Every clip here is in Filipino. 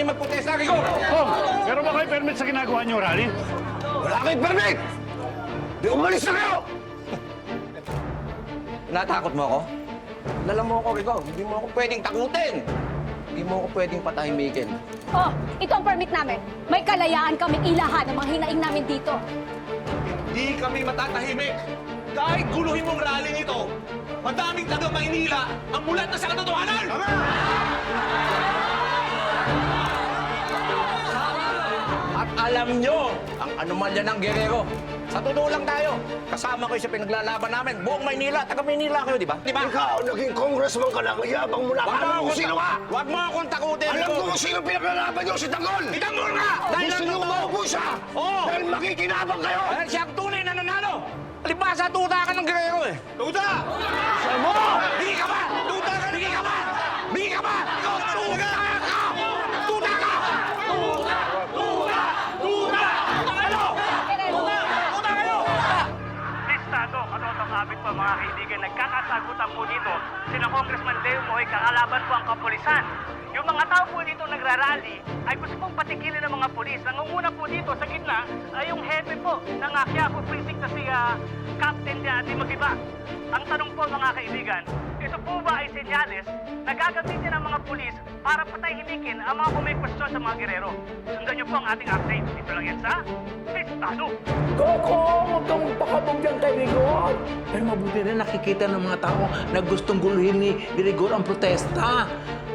kami magprotesta, Rigor! Oh, meron ba kayo permit sa ginagawa niyo, rally? Wala kayong permit! Di umalis na kayo! Natakot mo ako? Lala mo ako, Rigor. Hindi mo ako pwedeng takutin. Hindi mo ako pwedeng patahimikin. Oh, ito ang permit namin. May kalayaan kaming ilahan ng mga hinaing namin dito. Di kami matatahimik. Kahit guluhin mong rally nito, madaming taga Maynila ang mulat na sa katotohanan! At alam nyo, ang anomalya ng Guerrero. Sa totoo lang tayo. Kasama kayo sa pinaglalaban namin. Buong Maynila, taga Maynila kayo, di ba? Di ba? Ikaw, naging congressman ka lang, yabang mo na. Wag mo Alam mo akong kung sino ka! Wag mo akong takutin! Alam ko kung sino pinaglalaban niyo, si Tanggol! Itanggol nga! Dahil Gusto niyo nandito! maupo siya! Oo. Dahil makikinabang kayo! Dahil siya ang tunay na nanalo! Alibasa, tuta ka ng Guerrero eh! Tuta! Sa mo! Bigi ka ba? Tuta ka! Bigi ka ba? Bigi ka ba? Ikaw, tuta ka! Tuta ka! Ano? Tuta kayo! Listado, katotong-abit po mga kaibigan, nagkakasagutan po dito sina Congressman Leo Moy, kakalaban po ang kapulisan. Yung mga tao po dito nagrarally ay gusto pong patigilin ng mga pulis. Nangunguna po dito sa gitna ay yung hepe po ng Quiapo Precinct na si Captain Di Magiba. Ang tanong po mga kaibigan, ito po ba ay senyales na gagamitin ng mga pulis para patahimikin ang mga kumikustyon sa mga Guerrero? Sundan niyo po ang ating update. Dito lang yan sa Listado. Koko, huwag kang pakabog dyan kay Rigor. Pero mabuti rin nakikita ng mga tao na gustong guluhin ni Rigor ang protesta.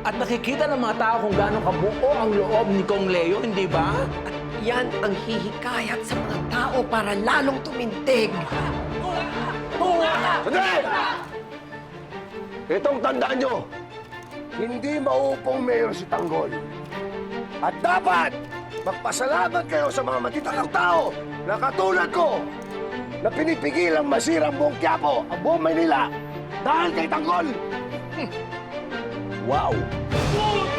At nakikita ng mga tao kung gaano kabuo ang loob ni Kong Leo, hindi ba? Yan ang hihikayat sa mga tao para lalong tumintig. Sandali! Itong tandaan nyo, hindi maupong mayor si Tanggol. At dapat magpasalamat kayo sa mga matitakang tao na katulad ko na pinipigilang masira ang buong Quiapo, ang buong Maynila dahil kay Tanggol. Wow! Tuta!